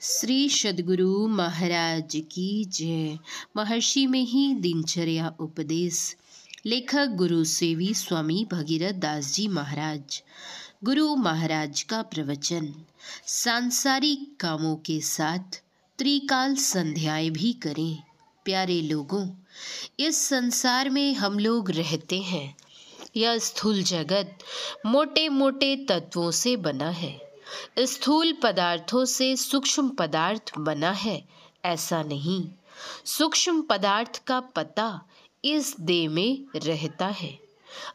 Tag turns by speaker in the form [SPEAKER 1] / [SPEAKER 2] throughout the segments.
[SPEAKER 1] श्री सद्गुरु महाराज की जय। महर्षि में ही दिनचर्या उपदेश। लेखक गुरु सेवी स्वामी भगीरथ दास जी महाराज। गुरु महाराज का प्रवचन। सांसारिक कामों के साथ त्रिकाल संध्याएं भी करें। प्यारे लोगों, इस संसार में हम लोग रहते हैं। यह स्थूल जगत मोटे मोटे तत्वों से बना है। स्थूल पदार्थों से सूक्ष्म पदार्थ बना है, ऐसा नहीं। सूक्ष्म पदार्थ का पता इस देह में रहता है।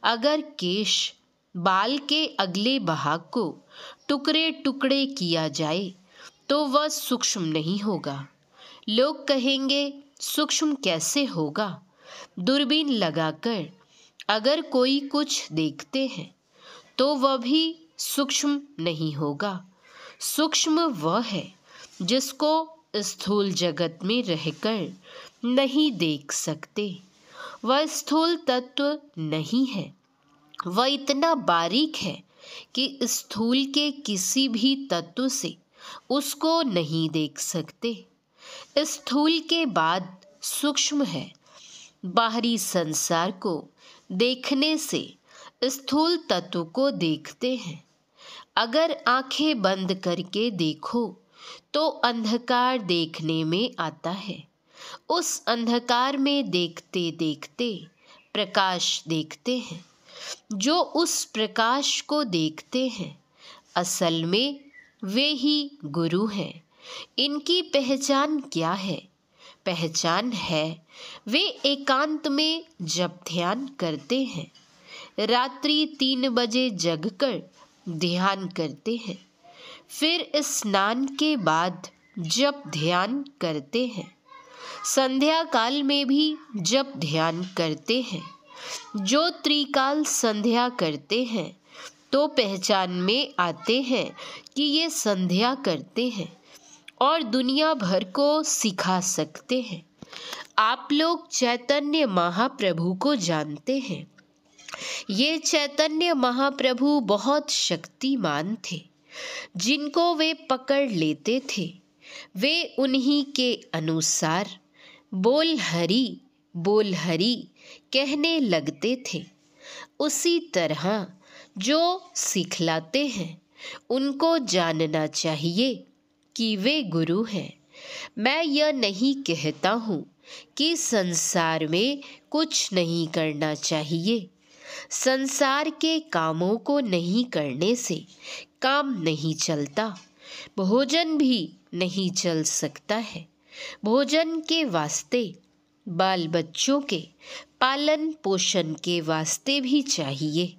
[SPEAKER 1] अगर केश बाल के अगले भाग को टुकड़े टुकड़े किया जाए तो वह सूक्ष्म नहीं होगा। लोग कहेंगे सूक्ष्म कैसे होगा? दूरबीन लगाकर अगर कोई कुछ देखते हैं तो वह भी सूक्ष्म नहीं होगा। सूक्ष्म वह है जिसको स्थूल जगत में रहकर नहीं देख सकते। वह स्थूल तत्व नहीं है। वह इतना बारीक है कि स्थूल के किसी भी तत्व से उसको नहीं देख सकते। स्थूल के बाद सूक्ष्म है। बाहरी संसार को देखने से स्थूल तत्व को देखते हैं। अगर आंखें बंद करके देखो तो अंधकार देखने में आता है। उस अंधकार में देखते देखते प्रकाश देखते हैं। जो उस प्रकाश को देखते हैं असल में वे ही गुरु हैं। इनकी पहचान क्या है? पहचान है वे एकांत में जब ध्यान करते हैं। रात्रि 3 बजे जगकर ध्यान करते हैं। फिर स्नान के बाद जब ध्यान करते हैं। संध्या काल में भी जब ध्यान करते हैं। जो त्रिकाल संध्या करते हैं तो पहचान में आते हैं कि ये संध्या करते हैं और दुनिया भर को सिखा सकते हैं। आप लोग चैतन्य महाप्रभु को जानते हैं। ये चैतन्य महाप्रभु बहुत शक्तिमान थे। जिनको वे पकड़ लेते थे वे उन्हीं के अनुसार बोल हरि कहने लगते थे। उसी तरह जो सिखलाते हैं उनको जानना चाहिए कि वे गुरु हैं। मैं यह नहीं कहता हूँ कि संसार में कुछ नहीं करना चाहिए। संसार के कामों को नहीं करने से काम नहीं चलता। भोजन भी नहीं चल सकता है। भोजन के वास्ते बाल बच्चों के पालन पोषण के वास्ते भी चाहिए।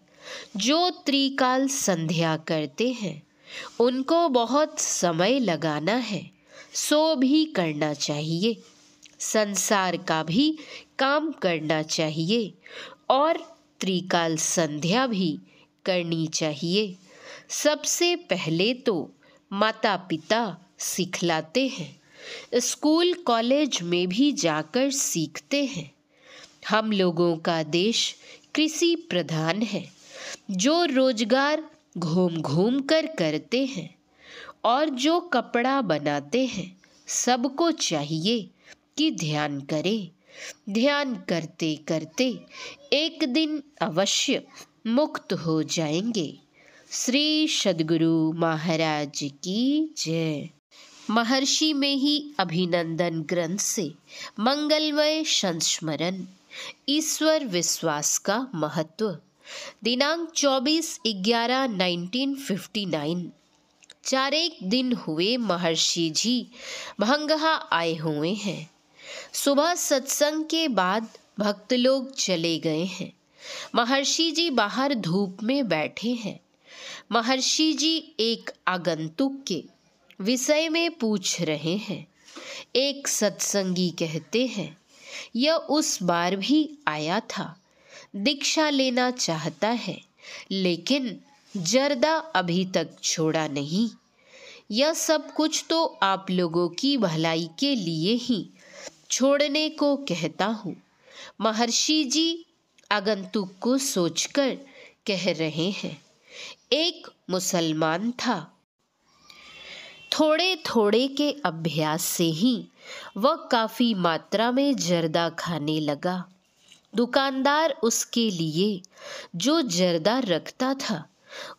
[SPEAKER 1] जो त्रिकाल संध्या करते हैं उनको बहुत समय लगाना है, सो भी करना चाहिए। संसार का भी काम करना चाहिए और त्रिकाल संध्या भी करनी चाहिए। सबसे पहले तो माता पिता सिखलाते हैं। स्कूल कॉलेज में भी जाकर सीखते हैं। हम लोगों का देश कृषि प्रधान है। जो रोजगार घूम घूम कर करते हैं और जो कपड़ा बनाते हैं सबको चाहिए कि ध्यान करें। ध्यान करते करते एक दिन अवश्य मुक्त हो जाएंगे। श्री सद्गुरु महाराज की जय। महर्षि में ही अभिनंदन ग्रंथ से मंगलमय संस्मरण। ईश्वर विश्वास का महत्व। दिनांक 24/11/1959। 4 दिन हुए महर्षि जी भंगहा आए हुए हैं। सुबह सत्संग के बाद भक्त लोग चले गए हैं। महर्षि जी बाहर धूप में बैठे हैं। महर्षि जी एक आगंतुक के विषय में पूछ रहे हैं। एक सत्संगी कहते हैं, यह उस बार भी आया था, दीक्षा लेना चाहता है लेकिन जर्दा अभी तक छोड़ा नहीं। यह सब कुछ तो आप लोगों की भलाई के लिए ही छोड़ने को कहता हूँ। महर्षि जी आगंतुक को सोचकर कह रहे हैं, एक मुसलमान था। थोड़े थोड़े के अभ्यास से ही वह काफी मात्रा में जर्दा खाने लगा। दुकानदार उसके लिए जो जर्दा रखता था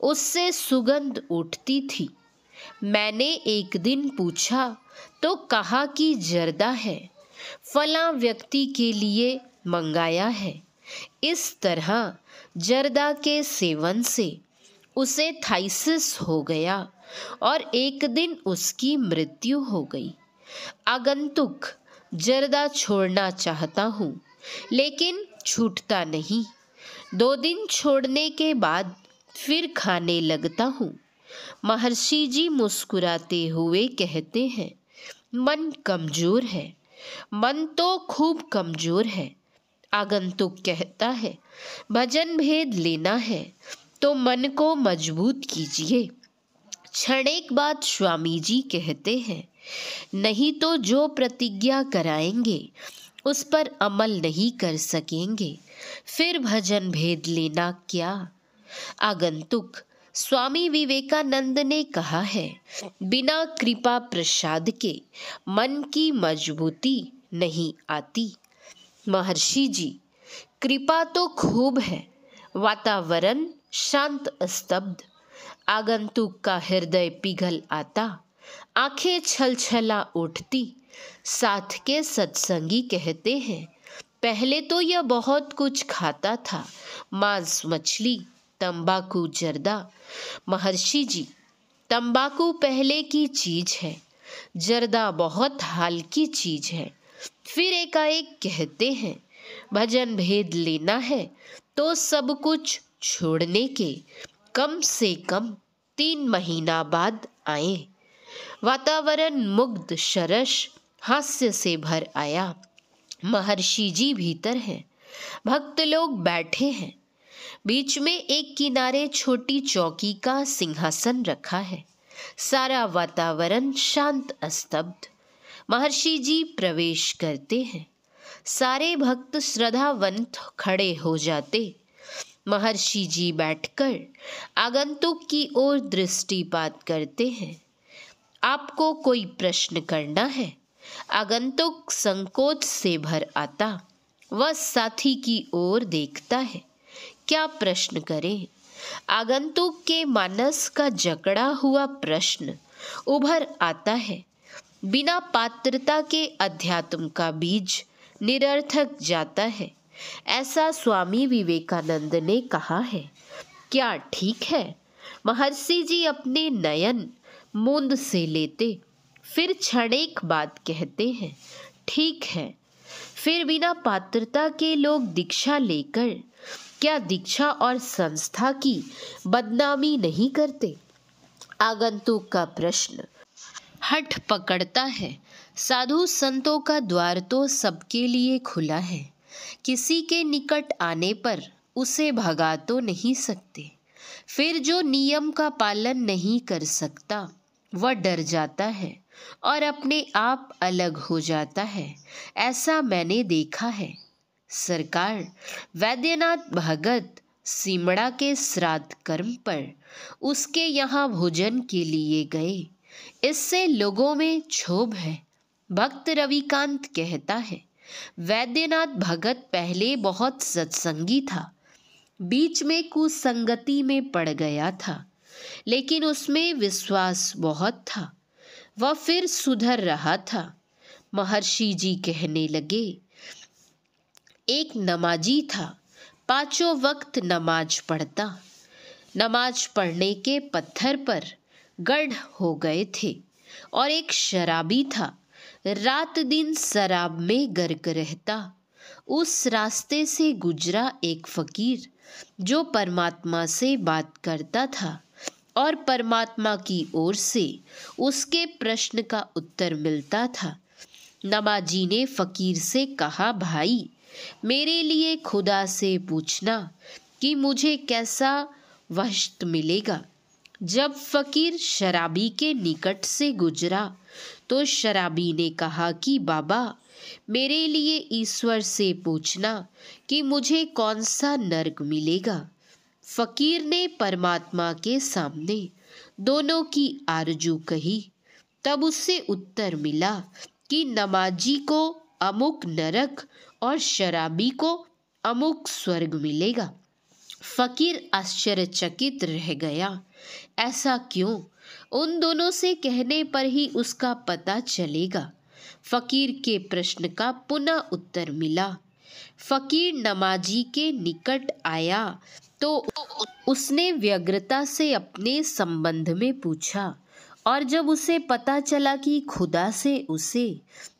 [SPEAKER 1] उससे सुगंध उठती थी। मैंने एक दिन पूछा तो कहा कि जर्दा है, फलां व्यक्ति के लिए मंगाया है। इस तरह जर्दा के सेवन से उसे थाइसिस हो गया और एक दिन उसकी मृत्यु हो गई। आगंतुक, जर्दा छोड़ना चाहता हूँ लेकिन छूटता नहीं। 2 दिन छोड़ने के बाद फिर खाने लगता हूँ। महर्षि जी मुस्कुराते हुए कहते हैं, मन कमजोर है। मन तो खूब कमजोर है। आगंतुक कहता है, भजन भेद लेना है तो मन को मजबूत कीजिए। क्षणिक बाद स्वामी जी कहते हैं, नहीं तो जो प्रतिज्ञा कराएंगे उस पर अमल नहीं कर सकेंगे, फिर भजन भेद लेना क्या। आगंतुक, स्वामी विवेकानंद ने कहा है, बिना कृपा प्रसाद के मन की मजबूती नहीं आती। महर्षि जी, कृपा तो खूब है। वातावरण शांत स्तब्ध। आगंतुक का हृदय पिघल आता, आंखें छलछला उठती। साथ के सत्संगी कहते हैं, पहले तो यह बहुत कुछ खाता था, मांस मछली तंबाकू जर्दा। महर्षि जी, तंबाकू पहले की चीज है, जर्दा बहुत हाल की चीज है। फिर एकाएक कहते हैं, भजन भेद लेना है तो सब कुछ छोड़ने के कम से कम 3 महीना बाद आए। वातावरण मुग्ध सरस हास्य से भर आया। महर्षि जी भीतर हैं, भक्त लोग बैठे हैं। बीच में एक किनारे छोटी चौकी का सिंहासन रखा है। सारा वातावरण शांत स्तब्ध। महर्षि जी प्रवेश करते हैं। सारे भक्त श्रद्धावंत खड़े हो जाते। महर्षि जी बैठकर आगंतुक की ओर दृष्टिपात करते हैं। आपको कोई प्रश्न करना है? आगंतुक संकोच से भर आता। वह साथी की ओर देखता है, क्या प्रश्न करे। आगंतुक के मानस का जकड़ा हुआ प्रश्न उभर आता है, बिना पात्रता के अध्यात्म का बीज निरर्थक जाता है, ऐसा स्वामी विवेकानंद ने कहा है। क्या ठीक है? महर्षि जी अपने नयन मूंद से लेते, फिर क्षणिक बाद कहते हैं, ठीक है। फिर बिना पात्रता के लोग दीक्षा लेकर क्या दीक्षा और संस्था की बदनामी नहीं करते? आगंतुक का प्रश्न हठ पकड़ता है। साधु संतों का द्वार तो सबके लिए खुला है। किसी के निकट आने पर उसे भगा तो नहीं सकते। फिर जो नियम का पालन नहीं कर सकता वह डर जाता है और अपने आप अलग हो जाता है, ऐसा मैंने देखा है। सरकार, वैद्यनाथ भगत सिमड़ा के श्राद्ध कर्म पर उसके यहाँ भोजन के लिए गए। इससे लोगों में क्षोभ है। भक्त रविकांत कहता है, वैद्यनाथ भगत पहले बहुत सत्संगी था, बीच में कुसंगति में पड़ गया था, लेकिन उसमें विश्वास बहुत था। वह फिर सुधर रहा था। महर्षि जी कहने लगे, एक नमाजी था, 5 वक्त नमाज पढ़ता। नमाज पढ़ने के पत्थर पर गढ़ हो गए थे। और एक शराबी था, रात दिन शराब में गर्क रहता। उस रास्ते से गुजरा एक फकीर जो परमात्मा से बात करता था और परमात्मा की ओर से उसके प्रश्न का उत्तर मिलता था। नमाजी ने फकीर से कहा, भाई, मेरे लिए खुदा से पूछना कि मुझे कैसा वस्त मिलेगा। जब फकीर शराबी के निकट से गुजरा तो शराबी ने कहा कि बाबा, मेरे लिए ईश्वर से पूछना कि मुझे कौन सा नरक मिलेगा। फकीर ने परमात्मा के सामने दोनों की आरजू कही। तब उससे उत्तर मिला कि नमाजी को अमुक नरक और शराबी को अमुक स्वर्ग मिलेगा। फकीर आश्चर्यचकित रह गया। ऐसा क्यों? उन दोनों से कहने पर ही उसका पता चलेगा। फकीर के प्रश्न का पुनः उत्तर मिला। फकीर नमाजी के निकट आया तो उसने व्यग्रता से अपने संबंध में पूछा, और जब उसे पता चला कि खुदा से उसे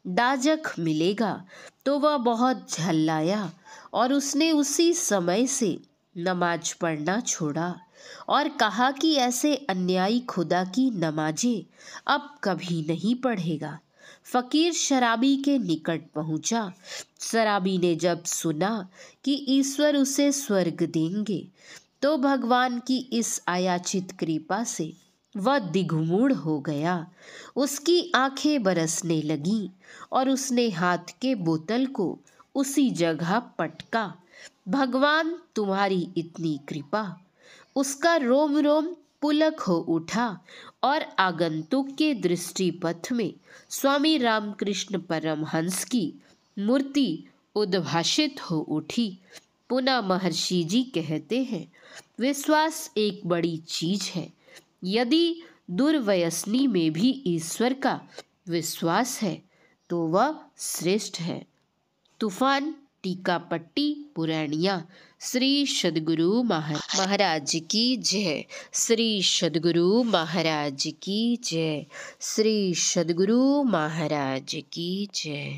[SPEAKER 1] दाजक मिलेगा तो वह बहुत झल्लाया और उसने उसी समय से नमाज पढ़ना छोड़ा और कहा कि ऐसे अन्यायी खुदा की नमाजें अब कभी नहीं पढ़ेगा। फकीर शराबी के निकट पहुंचा। शराबी ने जब सुना कि ईश्वर उसे स्वर्ग देंगे तो भगवान की इस अयाचित कृपा से वह दिग्मूढ़ हो गया। उसकी आंखें बरसने लगीं और उसने हाथ के बोतल को उसी जगह पटका। भगवान तुम्हारी इतनी कृपा! उसका रोम रोम पुलक हो उठा और आगंतुक के दृष्टिपथ में स्वामी रामकृष्ण परमहंस की मूर्ति उद्भाषित हो उठी। पुनः महर्षि जी कहते हैं, विश्वास एक बड़ी चीज है। यदि दुर्व्यसनी में भी ईश्वर का विश्वास है तो वह श्रेष्ठ है। तूफान टीकापट्टी पुराणिया। श्री सद्गुरु महाराज की जय। श्री सद्गुरु महाराज की जय। श्री सद्गुरु महाराज की जय।